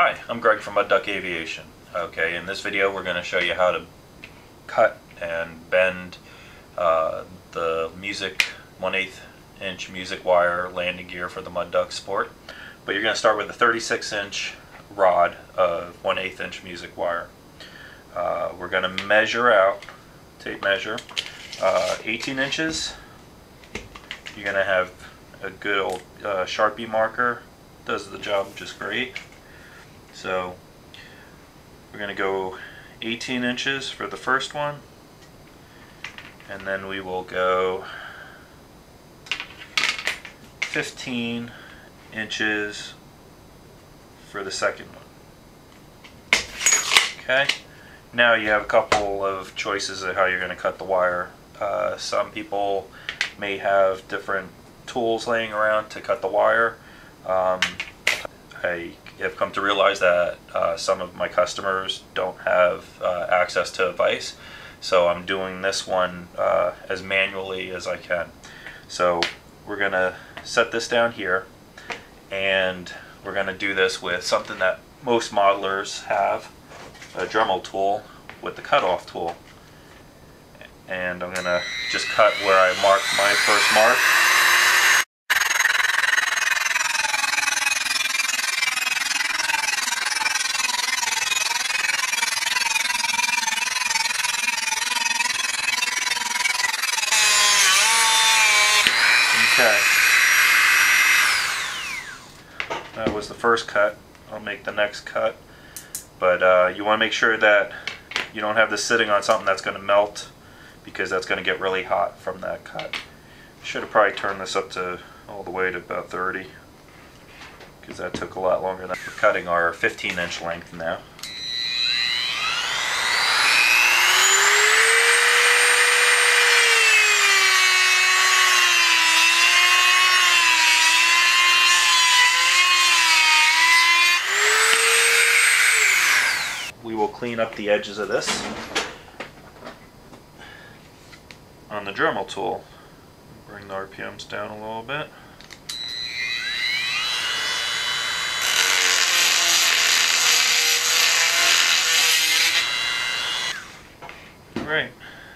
Hi, I'm Greg from Agri-Duck Aviation. Okay, in this video we're going to show you how to cut and bend the music 1/8 inch music wire landing gear for the mud duck sport. But you're going to start with a 36-inch rod of 1/8 inch music wire. We're going to measure out, tape measure, 18 inches. You're going to have a good old Sharpie marker. Does the job just great. So we're going to go 18 inches for the first one, and then we will go 15 inches for the second one. Okay, now you have a couple of choices of how you're going to cut the wire. Some people may have different tools laying around to cut the wire. I have come to realize that some of my customers don't have access to a vise, so I'm doing this one as manually as I can. So we're going to set this down here, and we're going to do this with something that most modelers have, a Dremel tool with the cutoff tool. And I'm going to just cut where I marked my first mark. Okay, that was the first cut. I'll make the next cut, but you want to make sure that you don't have this sitting on something that's going to melt, because that's going to get really hot from that cut. Should have probably turned this up to all the way to about 30, because that took a lot longer. We're cutting our 15-inch length now. We will clean up the edges of this on the Dremel tool. Bring the RPMs down a little bit. Alright,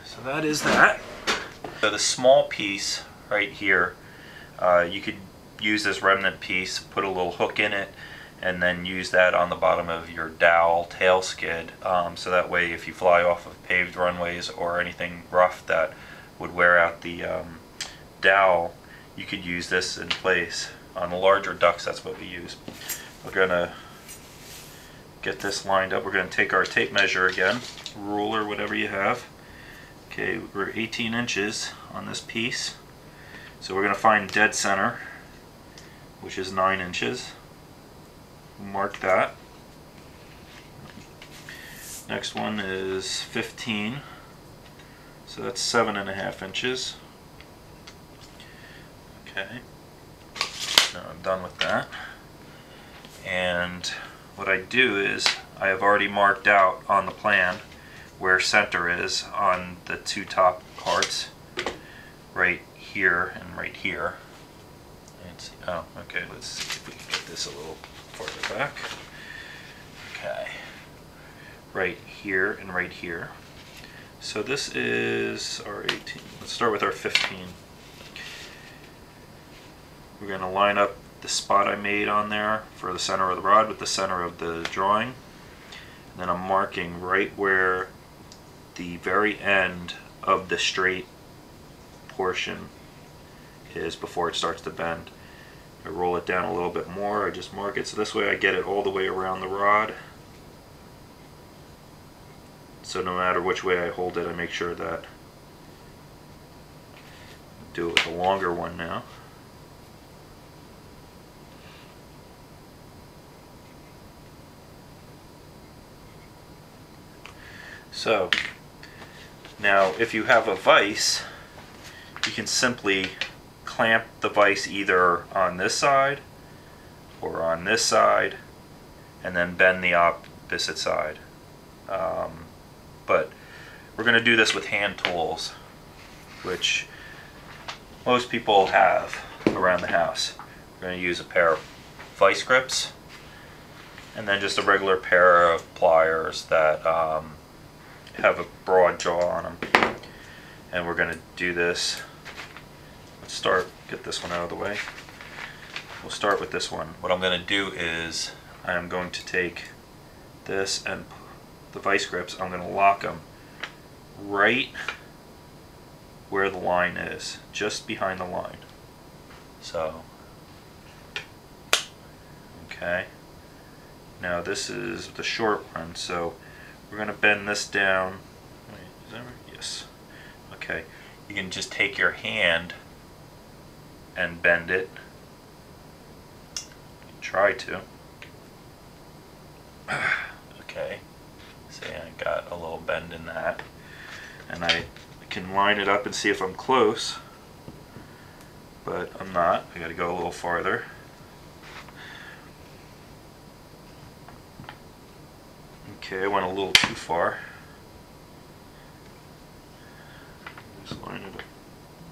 so that is that. So the small piece right here, you could use this remnant piece, put a little hook in it, and then use that on the bottom of your dowel tail skid, so that way if you fly off of paved runways or anything rough that would wear out the dowel, you could use this in place. On the larger ducks, that's what we use. We're going to get this lined up. We're going to take our tape measure again, ruler, whatever you have. Okay, we're 18 inches on this piece, so we're going to find dead center, which is 9 inches. Mark that. Next one is 15, so that's 7.5 inches. Okay, now I'm done with that. And what I do is I have already marked out on the plan where center is on the two top parts, right here and right here. Let's see. Oh, okay, let's see if we can get this a little farther back. Okay, right here and right here. So this is our 18. Let's start with our 15. We're going to line up the spot I made on there for the center of the rod with the center of the drawing. And then I'm marking right where the very end of the straight portion is before it starts to bend. I roll it down a little bit more, I just mark it, so this way I get it all the way around the rod. So no matter which way I hold it, I make sure that, do it with a longer one now. So now if you have a vise, you can simply clamp the vise either on this side or on this side, and then bend the opposite side. But we're going to do this with hand tools, which most people have around the house. We're going to use a pair of vice grips, and then just a regular pair of pliers that have a broad jaw on them. And we're going to do this. Let's get this one out of the way. We'll start with this one. What I'm going to do is I am going to take this and the vice grips, I'm going to lock them right where the line is, just behind the line. So, okay. Now this is the short one, so we're going to bend this down. Wait, is that right? Yes. Okay. You can just take your hand and bend it. Try to. Okay. See, I got a little bend in that. And I can line it up and see if I'm close. But I'm not. I gotta go a little farther. Okay, I went a little too far. Just line it up.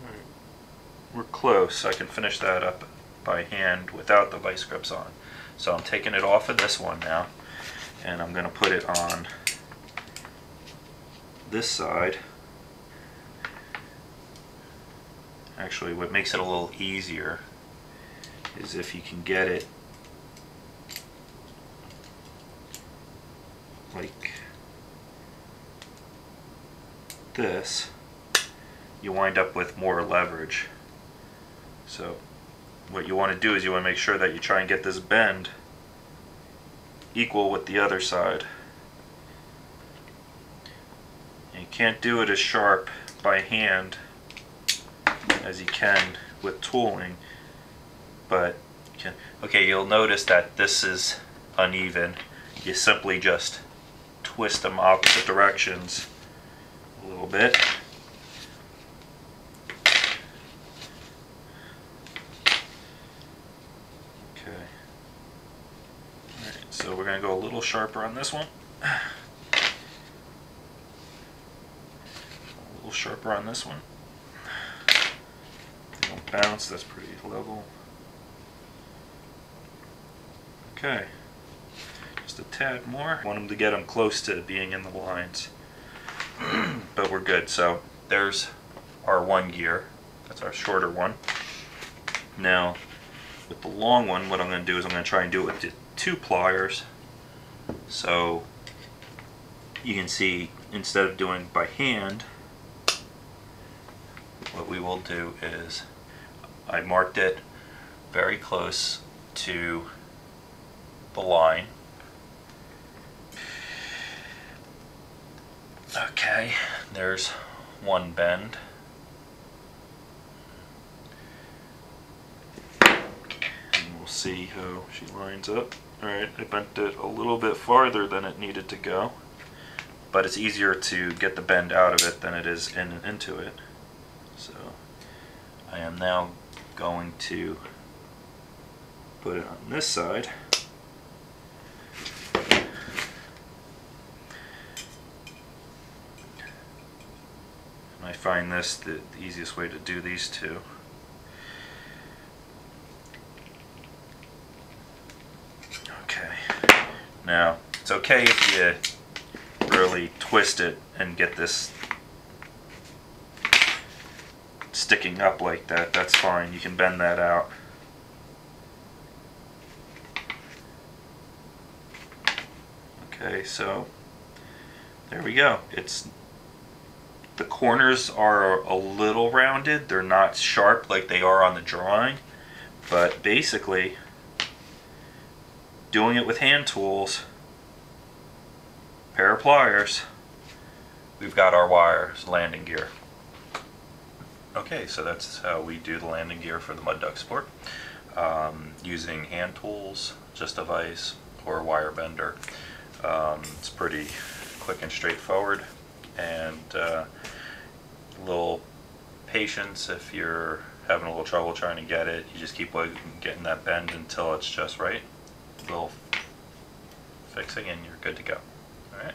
Alright. We're close. I can finish that up by hand without the vice grips on. So I'm taking it off of this one now, and I'm going to put it on this side. Actually, what makes it a little easier is if you can get it like this, you wind up with more leverage. So what you want to do is you want to make sure that you try and get this bend equal with the other side. And you can't do it as sharp by hand as you can with tooling, but you can. Okay, you'll notice that this is uneven. You simply just twist them opposite directions a little bit. So we're going to go a little sharper on this one. A little sharper on this one. They don't bounce, that's pretty level. Okay. Just a tad more. I want them to get them close to being in the lines. But we're good. So there's our one gear. That's our shorter one. Now, with the long one, what I'm going to do is I'm going to try and do it with the 2 pliers. So you can see, instead of doing by hand, what we will do is I marked it very close to the line. Okay, there's one bend. See how she lines up. Alright, I bent it a little bit farther than it needed to go, but it's easier to get the bend out of it than it is into it. So I am now going to put it on this side. And I find this the easiest way to do these two. Now, it's okay if you really twist it and get this sticking up like that. That's fine. You can bend that out. Okay, so there we go. The corners are a little rounded. They're not sharp like they are on the drawing, but basically, doing it with hand tools, pair of pliers, we've got our wires landing gear. Okay, so that's how we do the landing gear for the mud duck sport, using hand tools, just a vise, or a wire bender. It's pretty quick and straightforward, and a little patience if you're having a little trouble trying to get it. You just keep getting that bend until it's just right. A little fixing and you're good to go. Alright.